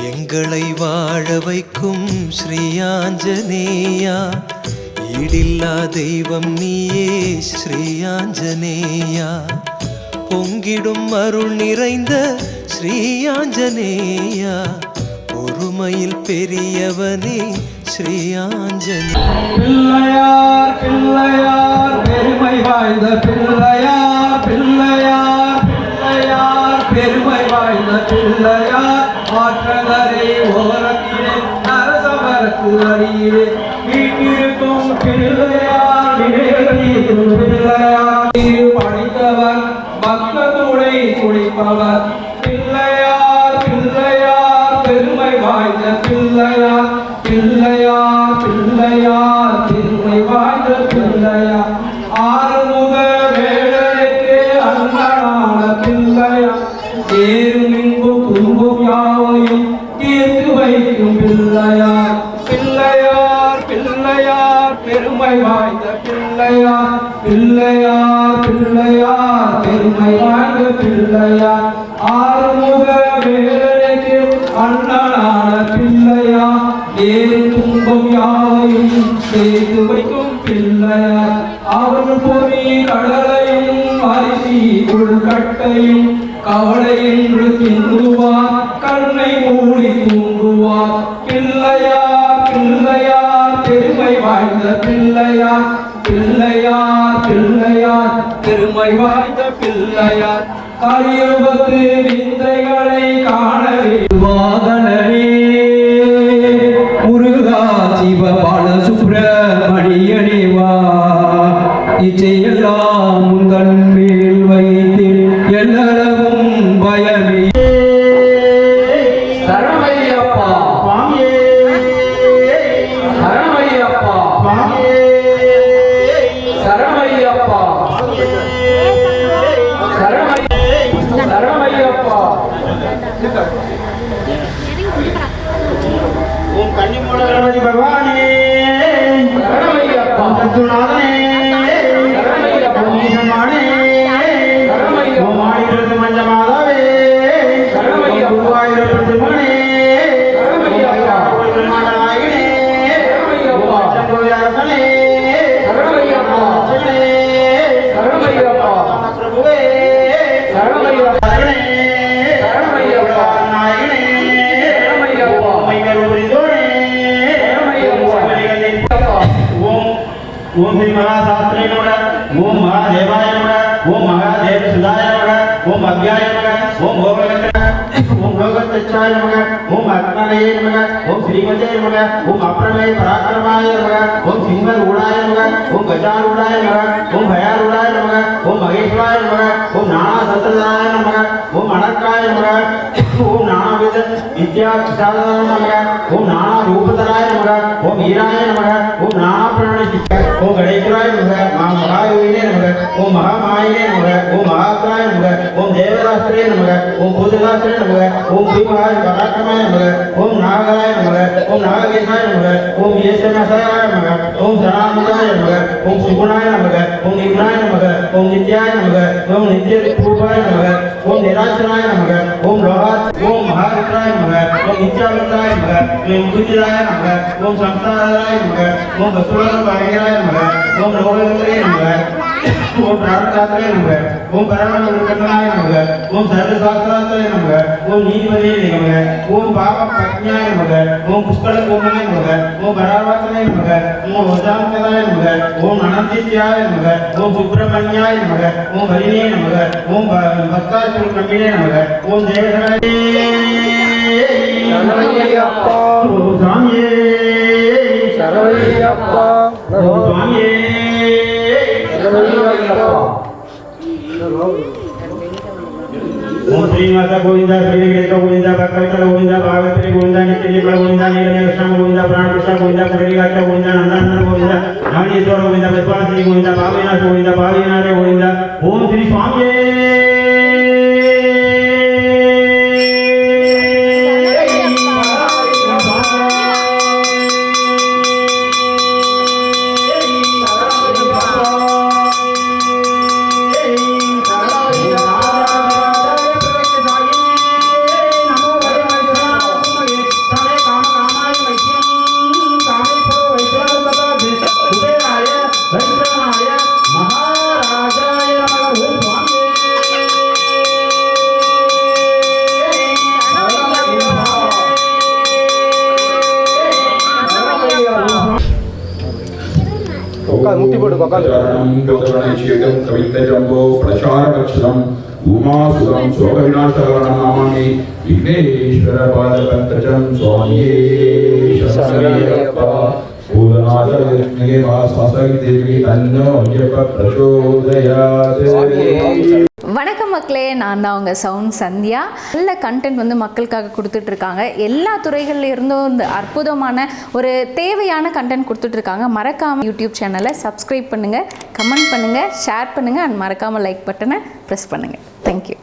எங்களை வாழ வைக்கும் ஸ்ரீ ஆஞ்சநேயா, ஈடில்லா தெய்வம் நீயே ஸ்ரீ ஆஞ்சநேயா. பொங்கிடும் அருள் நிறைந்த ஸ்ரீ ஆஞ்சநேயா, பொறுமையில் பெரியவனே ஸ்ரீ ஆஞ்சநேயா. பிள்ளையார் பிள்ளையார் பெருமை வாய்ந்த பிள்ளையார், பிள்ளையார் பிள்ளையார் பெருமை வாய்ந்த பிள்ளையார். ஆற்றலரை ஓரத்திலே அரசமரத்து அடியிலே வீட்டிருக்கும் பிள்ளையார், பிள்ளையார் படைத்தவர் பக்தத்துடை குடிப்பவர். பிள்ளையார் பிள்ளையார் பெருமை வாய்ந்த பிள்ளையார், பிள்ளையார் பிள்ளையார் பெருமை வாய்ந்த பிள்ளையார். ஆறுமுக வேடனுக்கு அண்ணனான பிள்ளையார், ஏறும் இன்பும் துன்பும் யாவையும் தீர்த்து வைக்கும் பிள்ளையார். பிள்ளையார் பிள்ளையார் பெருமை வாய்ந்த பிள்ளையார், பிள்ளையார் பிள்ளையார் பெருமை வாய்ந்த பிள்ளையார். ஆறுமுக வேடனுக்கு அண்ணனான பிள்ளையார், ஏறு துன்பம் யாவையும் சேர்த்து வைக்கும் பிள்ளையார். அவர்கள் பொறி கடலையும் அரிசி உள்கட்டையும் கவலை என்று தின்னுவார், கண்ணை மூடி தூங்குவார். பிள்ளையார் பிள்ளையார் பெருமை வாய்ந்த பிள்ளையார், பிள்ளையார் பிள்ளையார் பெருமை வாய்ந்த பிள்ளையார். கலியுகத்து விந்தைகளை காணவே வாகனே முருகா சிவ பாலசுப்ரமணியனே வா. இச்சையெல்லாம் முந்தன் மேல் வைத்து எல்லளவும் பயமே. சரமையப்பா சுவாமியே, சரமையப்பா சுவாமியே, சரமையப்பா சரமையப்பா. ஓம் கன்னிமூல கணபதி பகவானே சரமையப்பா, சத்துநாதனே சரமையப்பா, ஈசன்மானே சரமையப்பா, ஓம் ஆயிரத்து மஞ்ச மாதாவே சரமையப்பா, குருவாயூரப்பன் திருமகனே சரமையப்பா, நாயகனே சரமையப்பா, சம்புவி அரசனே சரமையப்பா, சரமையப்பா, பிரபுவே சரமையப்பா, சரமையப்பா, நாயகனே சரமையப்பா, மைகள் புரிந்தோனே சரமையப்பா. ஓம் ஸ்ரீ மகாசாஸ்திரே நமः, ஓம் மகாதேவாய நமः, ஓம் மகாதேவ சுதாய நமः, ஓம் அவ்யாய நமः, ஓம் ஓம் லோகத்தச்சாய நமः, ஓம் அக்னயே நமः, ஓம் ஸ்ரீமதே நமः, ஓம் அப்ரமே பராக்கிரமாய நமः, ஓம் சிம்மரூடாய நமः, ஓம் கஜாரூடாய நமः, ஓம் பயாரூடாய நமः, ஓம் மகேஸ்வராய நமः, ஓம் நானாசத்ரதாய நமः, ஓம் அனர்க்காய நமः, ஓம் நானாவித வித்யா பிரசாதாய நமः, ஓம் நானா ரூபதராய நமः, ஓம் ஈராய நமः, ஓம் நானா பிரணசிக்க, ஓம் கணேஸ்வராய நமः, மகாயோகினே நமः, ஓம் மகாமாயினே நமः, ஓம் மகாத்ராய நமः, ஓம் தேவதாஸ்திரே நமः, ஓம் பூததாஸ்திரே நமः, ஓம் ஸ்ரீமகாய பராக்கிரமாய நமः, ஓம் நாகாய நமः, ஓம் நாககேசாய நமः, ஓம் ஈஸ்வரமசாய நமः, ஓம் சரணாமுதாய நமः, ஓம் சுகுணாய நமः, ஓம் நிகுணாய நமः, ஓம் நித்யாய நமः, ஓம் நித்யரூபாய நமः, ஓம் நிராசனாய நமः, ஓம் லோகாத், ஓம் மகாருத்ராய நமः, ஓம் நித்யாவதாய நமः, ஓம் குஜிராய நமः, ஓம் சம்சாராய நமः, ஓம் வசுவரபாயராய நமः, ஓம் லோகேந்திரே நமः, ஓம் பிரார்த்தாத்ரே நமः, ஓம் பரமகுருகணாய நமः, ஓம் சர்வசாஸ்திராத்ரே நமः, ஓம் நீதிபதே நமः, ஓம் பாப பிரஜ்ஞாய நமः, ஓம் புஷ்கல கோமலே நமः, ஓம் பராவத்ரே நமः, ஓம் வஜாந்தராய நமः, ஓம் அனந்தித்யாய நமः, ஓம் சுப்பிரமணியாய நமः, ஓம் ஹரிணே நமः, ஓம் பக்தாசுர கம்பினே நமः, ஓம் தேவராய சரவையப்பா, ஓம் சாமியே சரவையப்பா, ஓம் சாமியே சரவையப்பா. ஓம் ஸ்ரீமாதா கோவிந்தா, ஸ்ரீகேத கோவிந்தா, பக்தவத்தல கோவிந்தா, பாகவத்ரி கோவிந்தா, நித்யதீப கோவிந்தா, நீலமேகஸ்வாம கோவிந்தா, பிராணகிருஷ்ண கோவிந்தா, குண்டலிகாட்ச கோவிந்தா, நந்தானந்த கோவிந்தா, நாகேஸ்வர கோவிந்தா, விஸ்வாசினி கோவிந்தா, பாவிநாத கோவிந்தா, பாவிநாத கோவிந்தா. ஓம் ஸ்ரீ சுவாமியே कवितजम्बो प्रचारक्षम उमासुरं शोकविनाशकरणनामानि विघ्नेश्वरपादपङ्कजं स्वामिये शरणमय्यप्पा भूतनाथविष्णुगे वासवसि देवी तन्नो अय्यप्पा प्रचोदयात्. வணக்கம் மக்களே, நான் தான் உங்கள் சவுண்ட் சந்தியா. நல்ல கண்டென்ட் வந்து மக்களுக்காக கொடுத்துட்ருக்காங்க. எல்லா துறைகளில் இருந்தும் இந்த அற்புதமான ஒரு தேவையான கண்டென்ட் கொடுத்துட்ருக்காங்க. மறக்காமல் யூடியூப் சேனலை சப்ஸ்கிரைப் பண்ணுங்கள், கமெண்ட் பண்ணுங்கள், ஷேர் பண்ணுங்கள் அண்ட் மறக்காமல் லைக் பட்டனை ப்ரெஸ் பண்ணுங்கள். தேங்க்யூ.